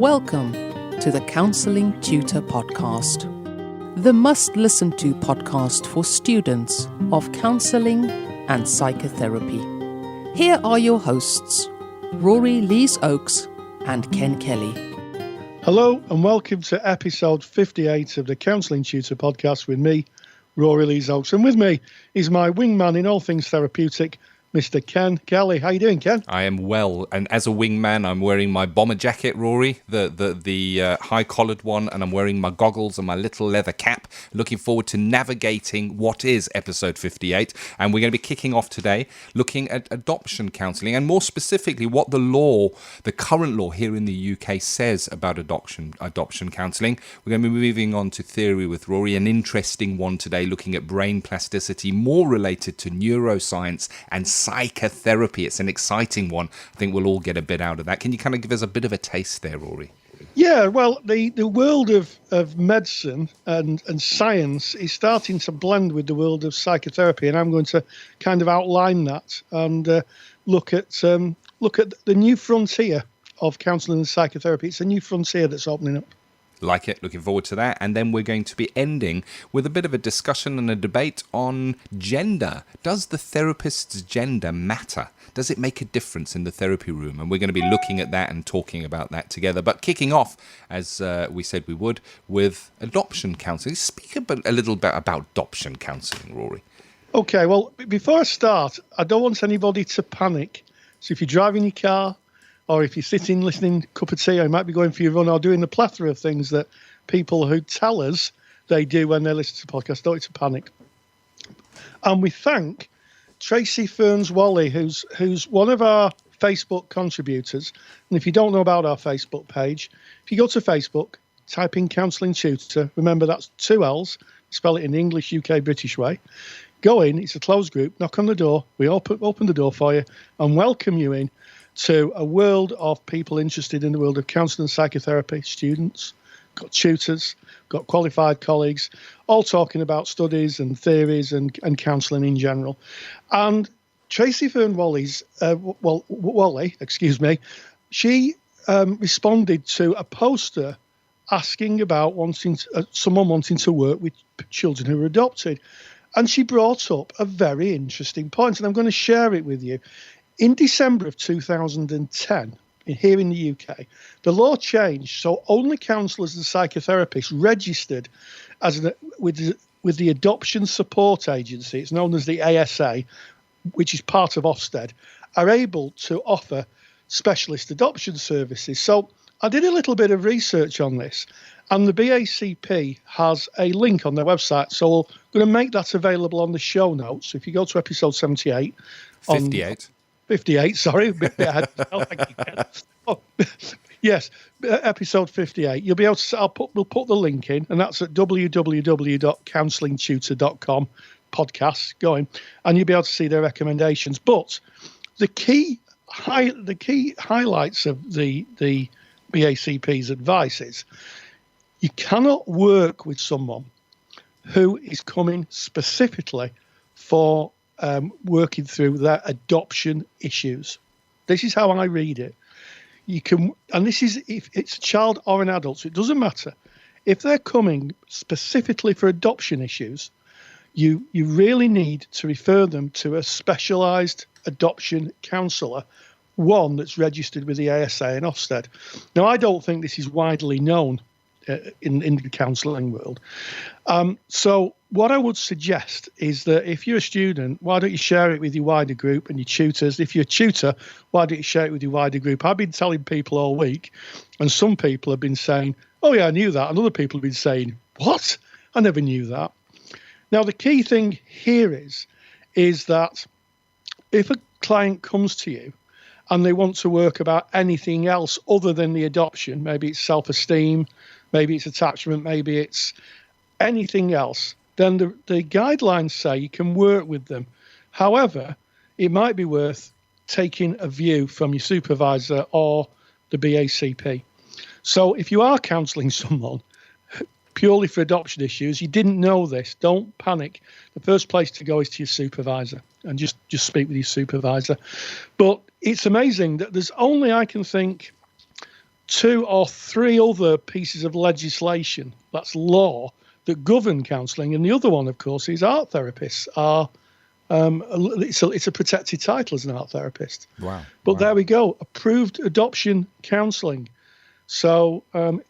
Welcome to the Counselling Tutor Podcast, the must-listen-to podcast for students of counselling and psychotherapy. Here are your hosts, Rory Lees-Oakes and Ken Kelly. Hello and welcome to episode 58 of the Counselling Tutor Podcast with me, Rory Lees-Oakes. And with me is my wingman in all things therapeutic, Mr. Ken Kelly. How you doing, Ken? I am well, and as a wingman, I'm wearing my bomber jacket, Rory, the high-collared one, and I'm wearing my goggles and my little leather cap. Looking forward to navigating what is episode 58, and we're going to be kicking off today looking at adoption counselling, and more specifically, what the current law here in the UK says about adoption counselling. We're going to be moving on to theory with Rory, an interesting one today, looking at brain plasticity, more related to neuroscience and psychotherapy. It's an exciting one. I think we'll all get a bit out of that. Can you kind of give us a bit of a taste there, Rory? Yeah, well, the world of medicine and science is starting to blend with the world of psychotherapy, and I'm going to kind of outline that and look at the new frontier of counselling and psychotherapy. It's a new frontier that's opening up. Like it, looking forward to that. And then we're going to be ending with a bit of a discussion and a debate on gender. Does the therapist's gender matter? Does it make a difference in the therapy room? And we're going to be looking at that and talking about that together. But kicking off, as we said we would, with adoption counselling. Speak a little bit about adoption counselling, Rory. Okay, well, before I start, I don't want anybody to panic. So if you're driving your car, or if you're sitting listening, cup of tea, or you might be going for your run, or doing the plethora of things that people who tell us they do when they listen to the podcast, don't need to panic. And we thank Tracy Ferns-Wally, who's one of our Facebook contributors. And if you don't know about our Facebook page, if you go to Facebook, type in Counselling Tutor, remember that's 2 L's, spell it in the English, UK, British way. Go in, it's a closed group, knock on the door, we open the door for you and welcome you in to a world of people interested in the world of counselling and psychotherapy, students, got tutors, got qualified colleagues, all talking about studies and theories and counselling in general. And Tracy Wally, she responded to a poster asking about someone wanting to work with children who are adopted. And she brought up a very interesting point, and I'm going to share it with you. In December of 2010, here in the UK, the law changed, so only counsellors and psychotherapists registered with the Adoption Support Agency, it's known as the ASA, which is part of Ofsted, are able to offer specialist adoption services. So I did a little bit of research on this, and the BACP has a link on their website, so we're going to make that available on the show notes. So if you go to episode 58. 58, sorry. Yes, episode 58. You'll be able to. We'll put the link in, and that's at www.counsellingtutor.com podcast going, and you'll be able to see their recommendations. But the key highlights of the BACP's advice is you cannot work with someone who is coming specifically for working through their adoption issues. This is how I read it. You can, and this is if it's a child or an adult, so it doesn't matter. If they're coming specifically for adoption issues, you really need to refer them to a specialised adoption counsellor, one that's registered with the ASA and Ofsted. Now, I don't think this is widely known in the counselling world. So what I would suggest is that if you're a student, why don't you share it with your wider group and your tutors? If you're a tutor, why don't you share it with your wider group? I've been telling people all week, and some people have been saying, oh yeah, I knew that. And other people have been saying, what? I never knew that. Now, the key thing here is that if a client comes to you and they want to work about anything else other than the adoption, maybe it's self-esteem, maybe it's attachment, maybe it's anything else, then the guidelines say you can work with them. However, it might be worth taking a view from your supervisor or the BACP. So if you are counselling someone purely for adoption issues, you didn't know this, don't panic. The first place to go is to your supervisor and just speak with your supervisor. But it's amazing that there's only, I can think, 2 or 3 other pieces of legislation, that's law, that govern counselling. And the other one, of course, is art therapists are, it's a protected title as an art therapist. Wow. But there we go, approved adoption counselling. So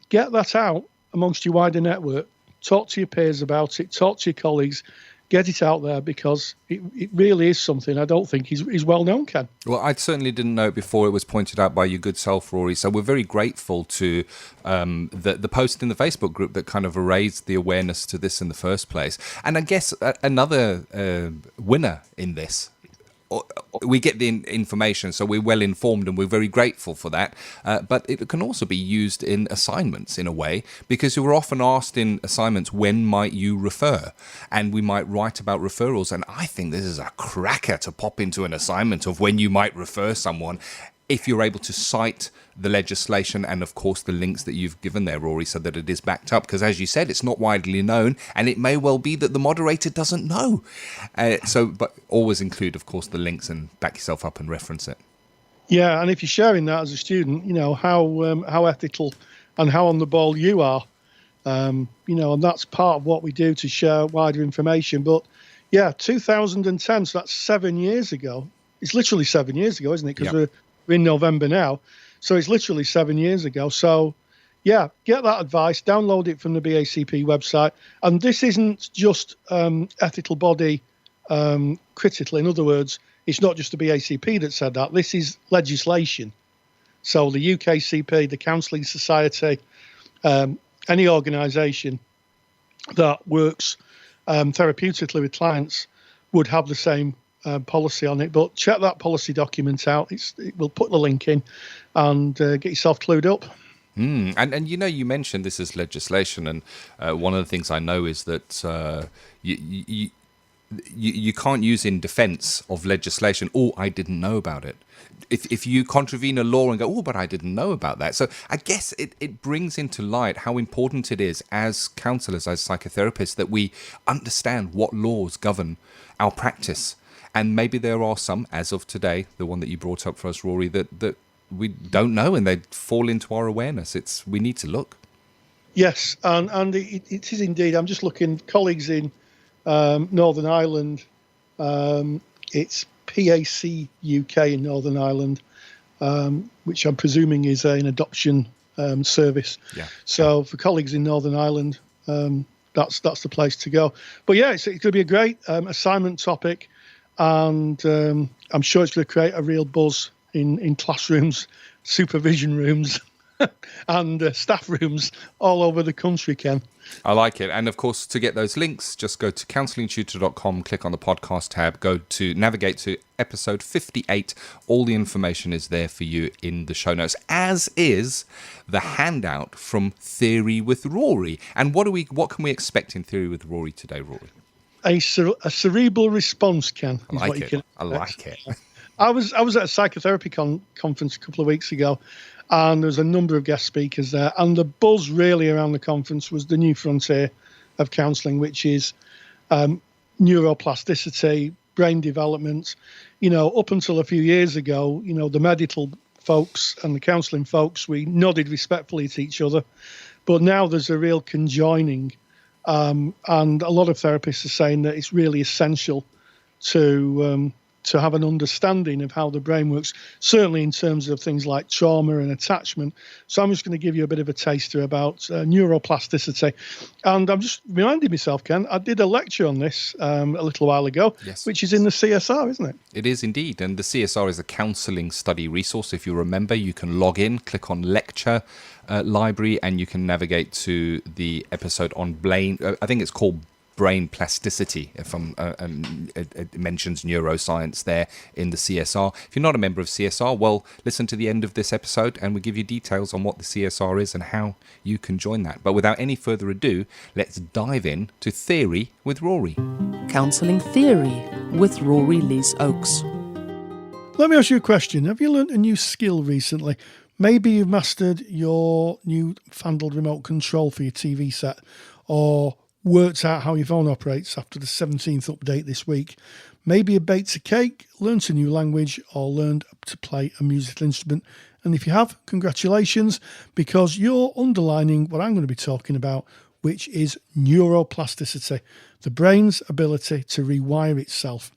get that out amongst your wider network, talk to your peers about it, talk to your colleagues, get it out there, because it really is something I don't think is well known, Ken. Well, I certainly didn't know it before it was pointed out by your good self, Rory. So we're very grateful to the post in the Facebook group that kind of raised the awareness to this in the first place. And I guess another winner in this, we get the information, so we're well informed, and we're very grateful for that. But it can also be used in assignments in a way, because you were often asked in assignments, when might you refer? And we might write about referrals. And I think this is a cracker to pop into an assignment of when you might refer someone, if you're able to cite the legislation and, of course, the links that you've given there, Rory, so that it is backed up. Because, as you said, it's not widely known, and it may well be that the moderator doesn't know. But always include, of course, the links and back yourself up and reference it. Yeah, and if you're sharing that as a student, how ethical and how on the ball you are, and that's part of what we do to share wider information. But, yeah, 2010, so that's 7 years ago. It's literally 7 years ago, isn't it? Because we're in November now. So it's literally 7 years ago. So, yeah, get that advice, download it from the BACP website. And this isn't just ethical body critical. In other words, it's not just the BACP that said that. This is legislation. So the UKCP, the Counselling Society, any organisation that works therapeutically with clients would have the same policy on it. But check that policy document out. We'll put the link in and get yourself clued up. And you mentioned this is legislation, and one of the things I know is that you can't use in defence of legislation, I didn't know about it. If you contravene a law and go, but I didn't know about that. So I guess it brings into light how important it is as counsellors, as psychotherapists, that we understand what laws govern our practice. And maybe there are some, as of today, the one that you brought up for us, Rory, that we don't know, and they fall into our awareness. We need to look. Yes, and it is indeed. I'm just looking, colleagues in Northern Ireland, it's PAC UK in Northern Ireland, which I'm presuming is an adoption service. Yeah. So for colleagues in Northern Ireland, that's the place to go. But yeah, it's going to be a great assignment topic. And I'm sure it's going to create a real buzz in classrooms, supervision rooms, and staff rooms all over the country, Ken. I like it. And, of course, to get those links, just go to counsellingtutor.com, click on the podcast tab, navigate to episode 58. All the information is there for you in the show notes, as is the handout from Theory with Rory. And what can we expect in Theory with Rory today, Rory? A cerebral response, Ken. I like it. I was at a psychotherapy conference a couple of weeks ago, and there was a number of guest speakers there. And the buzz really around the conference was the new frontier of counselling, which is neuroplasticity, brain development. Up until a few years ago, the medical folks and the counselling folks, we nodded respectfully to each other. But now there's a real conjoining. And a lot of therapists are saying that it's really essential to have an understanding of how the brain works, certainly in terms of things like trauma and attachment. So I'm just going to give you a bit of a taster about neuroplasticity. And I'm just reminding myself, Ken, I did a lecture on this a little while ago, which is in the CSR, isn't it? It is indeed. And the CSR is a counselling study resource. If you remember, you can log in, click on lecture library, and you can navigate to the episode on brain. I think it's called Brain Plasticity. It mentions neuroscience there in the CSR. If you're not a member of CSR, well, listen to the end of this episode, and we give you details on what the CSR is and how you can join that. But without any further ado, let's dive in to Theory with Rory. Counselling Theory with Rory Lees-Oakes. Let me ask you a question. Have you learnt a new skill recently? Maybe you've mastered your new fangled remote control for your TV set, or worked out how your phone operates after the 17th update this week. Maybe you baked a cake, learnt a new language, or learned to play a musical instrument, And if you have, congratulations, because you're underlining what I'm going to be talking about, which is neuroplasticity, the brain's ability to rewire itself.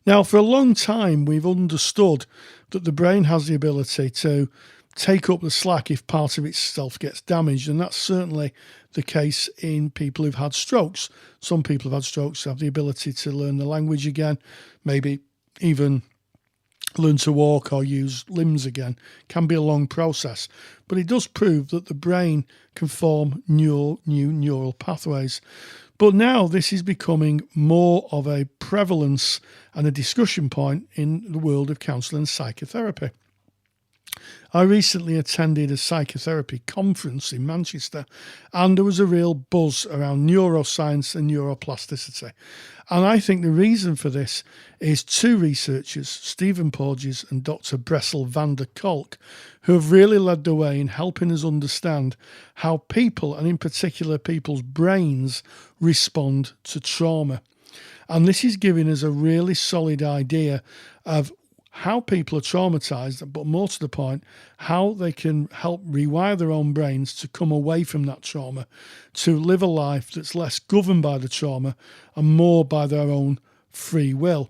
Now, for a long time, we've understood that the brain has the ability to take up the slack if part of itself gets damaged, and that's certainly the case in people who've had strokes. Some people who've had strokes have the ability to learn the language again, maybe even learn to walk or use limbs again. Can be a long process, but it does prove that the brain can form new neural pathways. But now this is becoming more of a prevalence and a discussion point in the world of counselling and psychotherapy. I recently attended a psychotherapy conference in Manchester, and there was a real buzz around neuroscience and neuroplasticity. And I think the reason for this is two researchers, Stephen Porges and Dr. Bressel van der Kolk, who have really led the way in helping us understand how people, and in particular people's brains, respond to trauma. And this is giving us a really solid idea of how people are traumatized, but more to the point, how they can help rewire their own brains to come away from that trauma, to live a life that's less governed by the trauma and more by their own free will.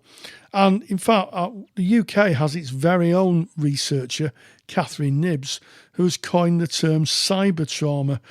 And in fact, the UK has its very own researcher, Catherine Nibbs, who has coined the term cyber trauma,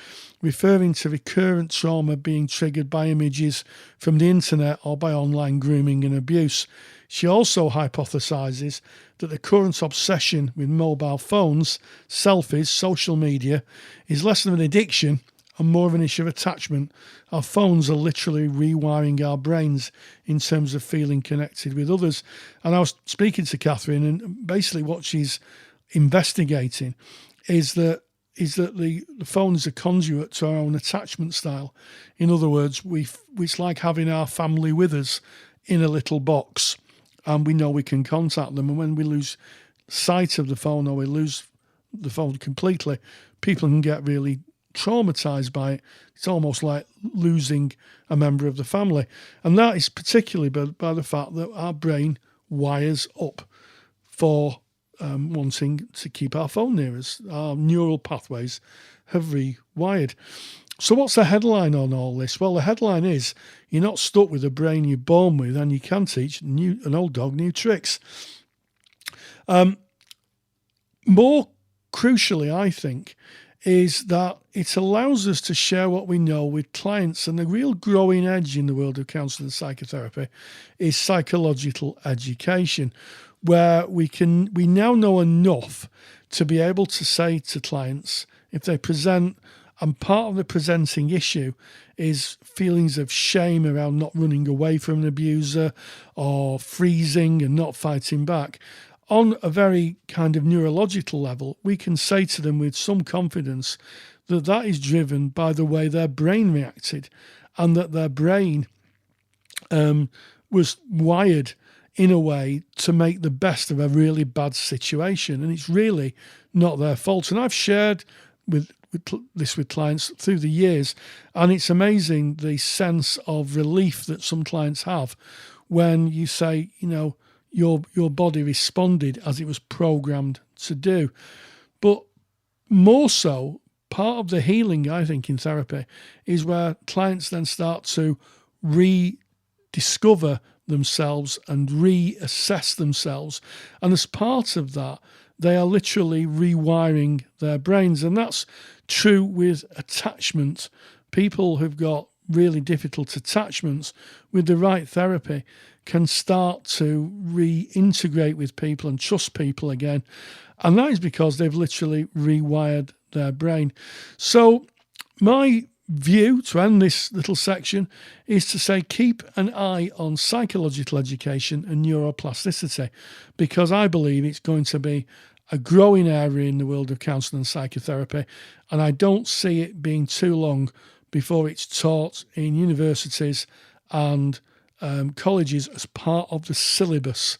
referring to recurrent trauma being triggered by images from the internet or by online grooming and abuse. She also hypothesises that the current obsession with mobile phones, selfies, social media is less of an addiction and more of an issue of attachment. Our phones are literally rewiring our brains in terms of feeling connected with others. And I was speaking to Catherine, and basically what she's investigating is that the phone is a conduit to our own attachment style. In other words, it's like having our family with us in a little box, and we know we can contact them. And when we lose sight of the phone or we lose the phone completely, people can get really traumatized by it. It's almost like losing a member of the family. And that is particularly by the fact that our brain wires up for wanting to keep our phone near us. Our neural pathways have rewired. So what's the headline on all this? Well, the headline is you're not stuck with the brain you're born with, and you can teach an old dog new tricks. More crucially, I think, is that it allows us to share what we know with clients. And the real growing edge in the world of counselling and psychotherapy is psychological education, where we now know enough to be able to say to clients, if they present, and part of the presenting issue is feelings of shame around not running away from an abuser or freezing and not fighting back. On a very kind of neurological level, we can say to them with some confidence that that is driven by the way their brain reacted, and that their brain was wired in a way to make the best of a really bad situation. And it's really not their fault. And I've shared this with clients through the years, and it's amazing the sense of relief that some clients have when you say, your body responded as it was programmed to do. But more so, part of the healing, I think, in therapy is where clients then start to rediscover themselves and reassess themselves. And as part of that, they are literally rewiring their brains. And that's true with attachment. People who've got really difficult attachments, with the right therapy, can start to reintegrate with people and trust people again. And that is because they've literally rewired their brain. So my view to end this little section is to say keep an eye on psychological education and neuroplasticity, because I believe it's going to be a growing area in the world of counselling and psychotherapy, and I don't see it being too long before it's taught in universities and colleges as part of the syllabus,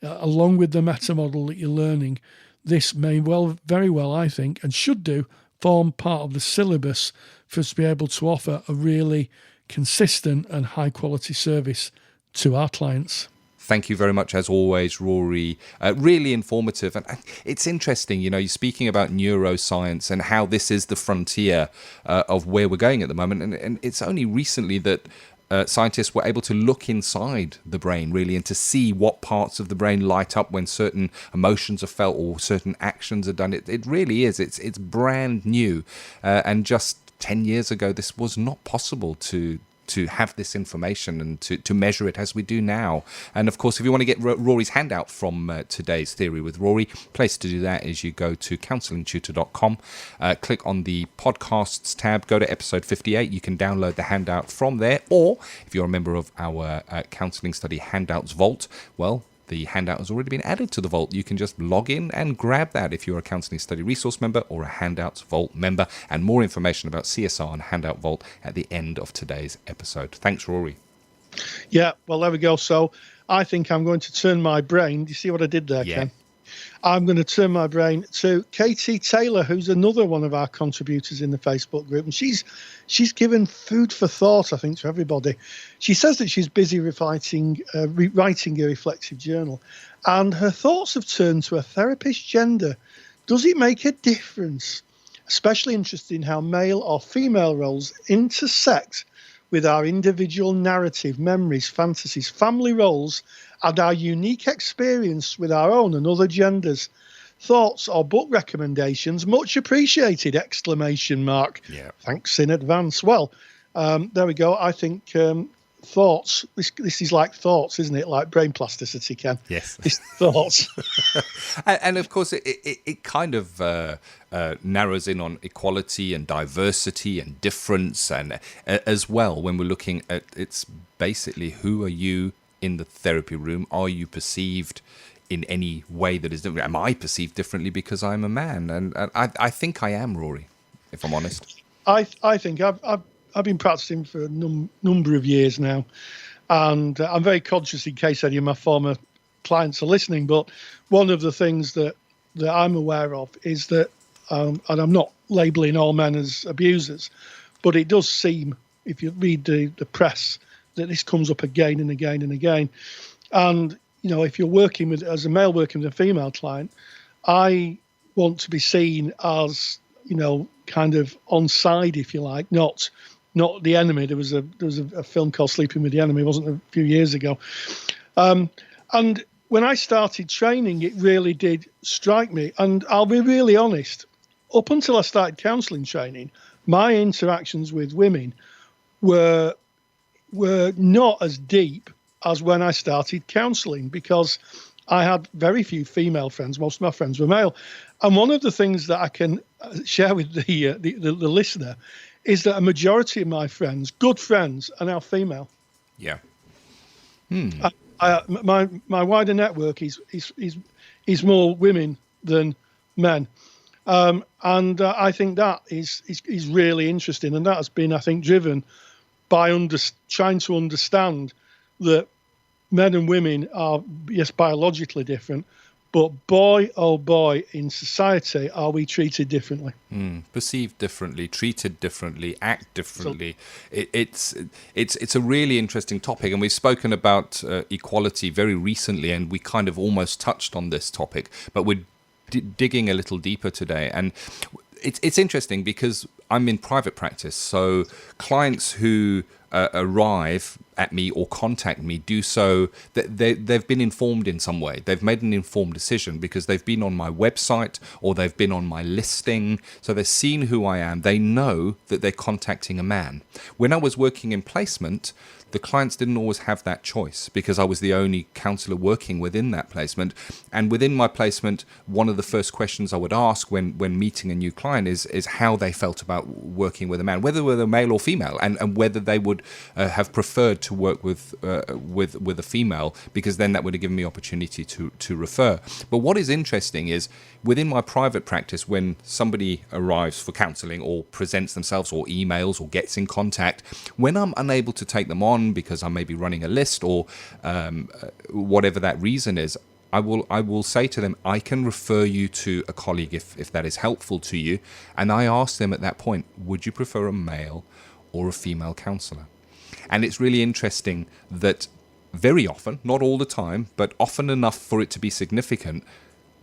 along with the meta model that you're learning. This may very well, I think, and should do, form part of the syllabus for us to be able to offer a really consistent and high quality service to our clients. Thank you very much, as always, Rory. Really informative. And it's interesting, you're speaking about neuroscience and how this is the frontier of where we're going at the moment. And it's only recently that scientists were able to look inside the brain, really, and to see what parts of the brain light up when certain emotions are felt or certain actions are done. It really is. It's brand new. And just 10 years ago, this was not possible to have this information and to measure it as we do now. And of course, if you want to get Rory's handout from today's Theory with Rory, place to do that is you go to counsellingtutor.com, click on the podcasts tab, go to episode 58. You can download the handout from there, or if you're a member of our counselling study handouts vault, well, the handout has already been added to the vault. You can just log in and grab that if you're a Counselling Study Resource member or a Handouts Vault member. And more information about CSR and Handout Vault at the end of today's episode. Thanks, Rory. Yeah, well, there we go. So I think I'm going to turn my brain. Do you see what I did there, Ken? I'm going to turn my brain to Katie Taylor, who's another one of our contributors in the Facebook group. And she's given food for thought, I think, to everybody. She says that she's busy writing a reflective journal. And her thoughts have turned to a therapist's gender. Does it make a difference? Especially interested in how male or female roles intersect with our individual narrative, memories, fantasies, family roles, and our unique experience with our own and other genders. Thoughts or book recommendations, much appreciated, ! Yeah. Thanks in advance. Well, there we go. I think thoughts, this is like thoughts, isn't it? Like brain plasticity, Ken. Yes. It's thoughts. and of course, it kind of narrows in on equality and diversity and difference, and as well, when we're looking at, it's basically, who are you in the therapy room? Are you perceived in any way that is different? Am I perceived differently because I'm a man? And I think I am, Rory, if I'm honest. I think I've been practicing for a number of years now, and I'm very conscious in case any of my former clients are listening. But one of the things that I'm aware of is that, and I'm not labelling all men as abusers, but it does seem, if you read the press, that this comes up again and again and again. And, if you're working with, as a male working with a female client, I want to be seen as, kind of on side, if you like, not the enemy. There was a film called Sleeping with the Enemy, wasn't it, a few years ago. And when I started training, it really did strike me. And I'll be really honest, up until I started counselling training, my interactions with women were not as deep as when I started counselling, because I had very few female friends. Most of my friends were male. And one of the things that I can share with the listener is that a majority of my friends, good friends, are now female. Yeah. My wider network is more women than men. And I think that is really interesting. And that has been, I think, driven by trying to understand that men and women are, yes, biologically different, but boy, oh boy, in society, are we treated differently? Perceived differently, treated differently, act differently. It's a really interesting topic, and we've spoken about equality very recently, and we kind of almost touched on this topic, but we're digging a little deeper today. And it's interesting because I'm in private practice, so clients who arrive at me or contact me do so that they've been informed in some way. They've made an informed decision because they've been on my website or they've been on my listing, so they've seen who I am. They know that they're contacting a man. When I was working in placement, the clients didn't always have that choice because I was the only counsellor working within that placement. And within my placement, one of the first questions I would ask when meeting a new client is how they felt about working with a man, whether they were male or female, and whether they would have preferred to work with a female, because then that would have given me opportunity to refer. But what is interesting is within my private practice, when somebody arrives for counselling or presents themselves or emails or gets in contact, when I'm unable to take them on because I may be running a list or whatever that reason is, I will say to them, I can refer you to a colleague if that is helpful to you. And I ask them at that point, would you prefer a male or a female counsellor? And it's really interesting that very often, not all the time, but often enough for it to be significant,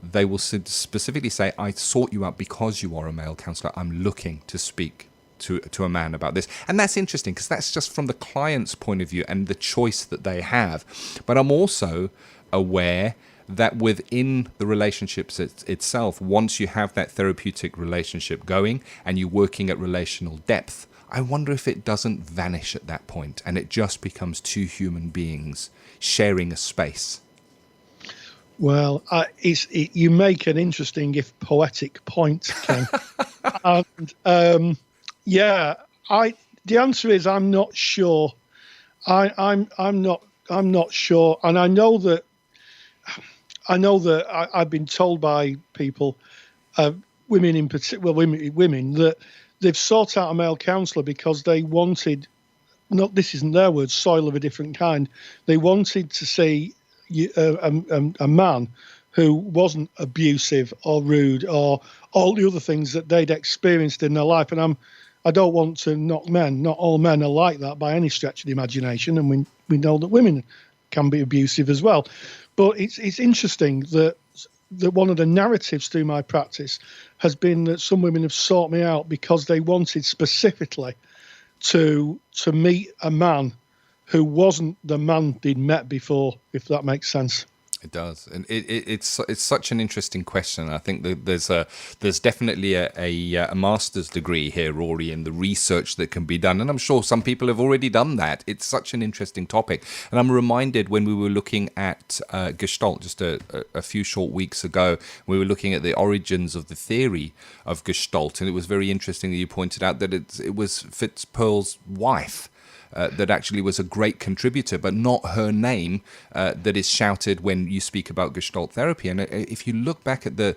they will specifically say, I sought you out because you are a male counsellor. I'm looking to speak to a man about this. And that's interesting because that's just from the client's point of view and the choice that they have. But I'm also aware that within the relationships itself, once you have that therapeutic relationship going and you're working at relational depth, I wonder if it doesn't vanish at that point and it just becomes two human beings sharing a space. Well, you make an interesting, if poetic, point, Ken. And the answer is I'm not sure. I'm not sure, and I know that I've been told by people, women in particular, women that they've sought out a male counsellor because they wanted, this isn't their words, soil of a different kind. They wanted to see a man who wasn't abusive or rude or all the other things that they'd experienced in their life. And I don't want to knock men. Not all men are like that by any stretch of the imagination. And we know that women can be abusive as well. But it's interesting that one of the narratives through my practice has been that some women have sought me out because they wanted specifically to meet a man who wasn't the man they'd met before, if that makes sense. It does, and it's such an interesting question. I think that there's definitely a master's degree here, Rory, in the research that can be done, and I'm sure some people have already done that. It's such an interesting topic, and I'm reminded when we were looking at Gestalt just a few short weeks ago, we were looking at the origins of the theory of Gestalt, and it was very interesting that you pointed out that it was Fitzpearl's wife. That actually was a great contributor, but not her name that is shouted when you speak about Gestalt therapy. And if you look back at the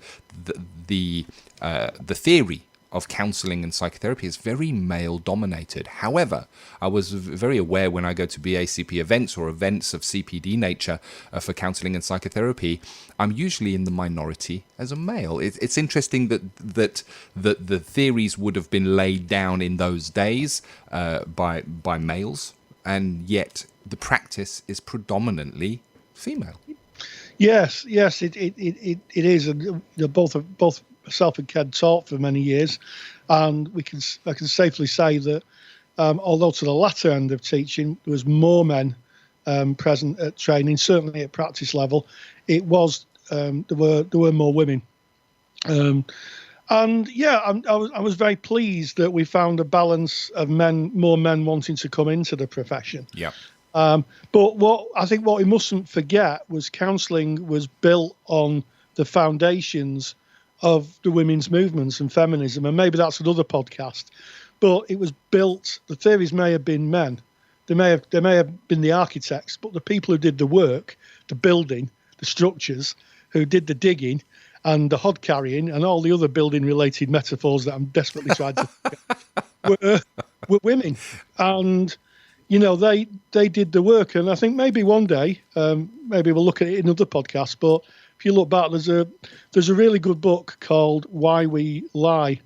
theory of counselling and psychotherapy, is very male-dominated. However, I was very aware when I go to BACP events or events of CPD nature for counselling and psychotherapy, I'm usually in the minority as a male. It's interesting that the theories would have been laid down in those days by males, and yet the practice is predominantly female. Yes, it is, and both myself and Ken taught for many years, and I can safely say that although to the latter end of teaching there was more men present at training, certainly at practice level, it was there were more women, and I was very pleased that we found a balance of more men wanting to come into the profession. Yeah. But what we mustn't forget was counselling was built on the foundations of the women's movements and feminism, and maybe that's another podcast. But it was built. The theories may have been men, they may have been the architects, but the people who did the work, the building, the structures, who did the digging and the hod carrying and all the other building related metaphors that I'm desperately trying to were women, and they did the work. And I think maybe one day, maybe we'll look at it in another podcast, but if you look back, there's a really good book called Why We Lie,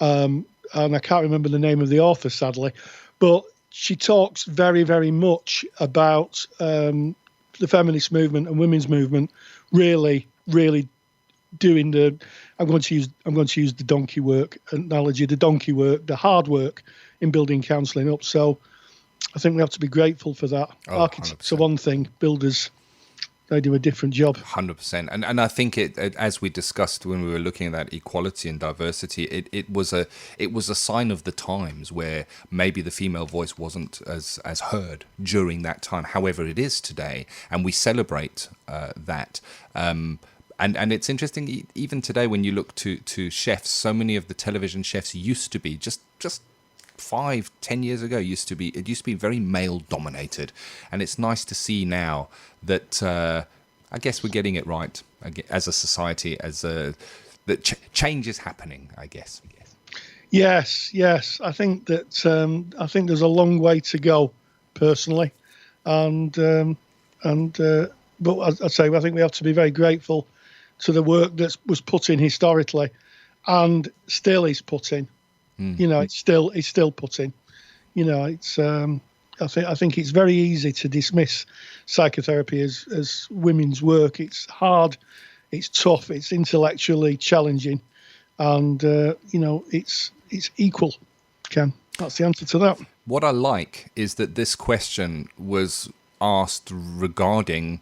and I can't remember the name of the author, sadly, but she talks very, very much about the feminist movement and women's movement really, really doing I'm going to use the donkey work analogy, the hard work in building counselling up. So I think we have to be grateful for that. Architects are one thing, builders, they do a different job. 100%. And I think it, as we discussed when we were looking at that equality and diversity, it was a sign of the times where maybe the female voice wasn't as heard during that time. However, it is today, and we celebrate that. And it's interesting, even today, when you look to chefs, so many of the television chefs used to be just 5-10 years ago, it used to be very male dominated, and it's nice to see now that I guess we're getting it right as a society, that change is happening, I guess. Yes. I think that I think there's a long way to go, personally, but as I say, I think we have to be very grateful to the work that was put in historically, and still is put in. It's still put in. It's I think it's very easy to dismiss psychotherapy as women's work. It's hard, it's tough, it's intellectually challenging, and it's equal. Ken, that's the answer to that. What I like is that this question was asked regarding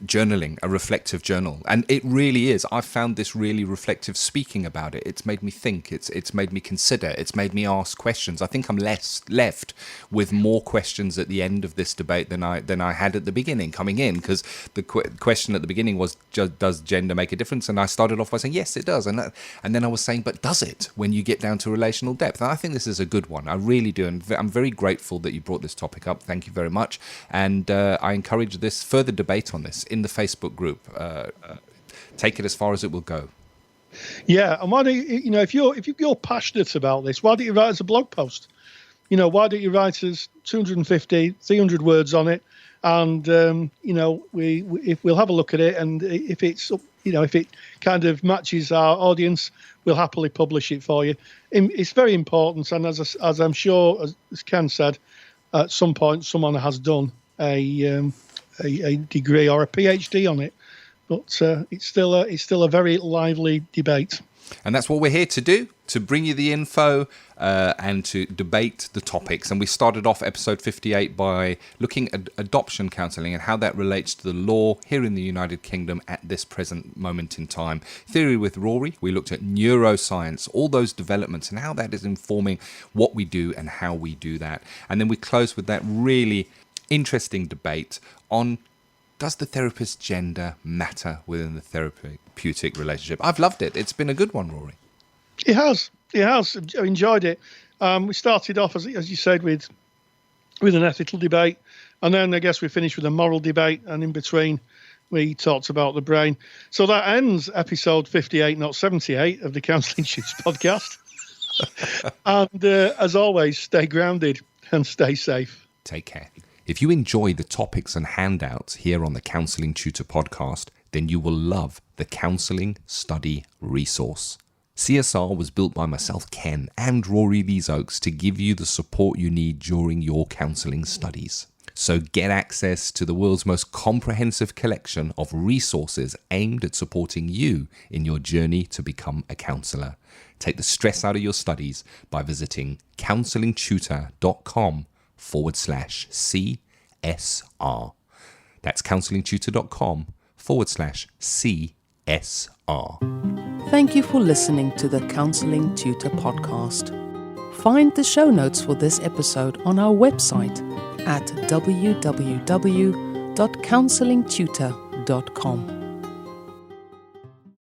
journaling, a reflective journal, and it really is. I found this really reflective speaking about it. It's made me think. It's made me consider. It's made me ask questions. I think I'm left with more questions at the end of this debate than I had at the beginning coming in, because the question at the beginning was, does gender make a difference? And I started off by saying yes, it does, and then I was saying, but does it when you get down to relational depth? And I think this is a good one. I really do, and I'm very grateful that you brought this topic up. Thank you very much, and I encourage this further debate on this in the Facebook group. Take it as far as it will go. Yeah, and why don't you, if you're passionate about this, why don't you write as a blog post? Why don't you write as 250, 300 words on it, and if we'll have a look at it, and if it's if it kind of matches our audience, we'll happily publish it for you. It's very important, and as I'm sure, as Ken said, at some point someone has done a degree or a PhD on it, but it's still a very lively debate. And that's what we're here to do, to bring you the info and to debate the topics. And we started off episode 58 by looking at adoption counselling and how that relates to the law here in the United Kingdom at this present moment in time. Theory with Rory, we looked at neuroscience, all those developments and how that is informing what we do and how we do that. And then we closed with that really interesting debate on, does the therapist's gender matter within the therapeutic relationship? I've loved it. It's been a good one, Rory. It has. I enjoyed it. We started off, as you said, with an ethical debate, and then I guess we finished with a moral debate, and in between we talked about the brain. So that ends episode 58, not 78, of the Counselling Tutor Podcast. And as always, stay grounded and stay safe. Take care. If you enjoy the topics and handouts here on the Counselling Tutor Podcast, then you will love the Counselling Study Resource. CSR was built by myself, Ken, and Rory These Oaks to give you the support you need during your counselling studies. So get access to the world's most comprehensive collection of resources aimed at supporting you in your journey to become a counsellor. Take the stress out of your studies by visiting counsellingtutor.com/CSR. That's counsellingtutor.com/CSR. Thank you for listening to the Counselling Tutor Podcast. Find the show notes for this episode on our website at www.counsellingtutor.com.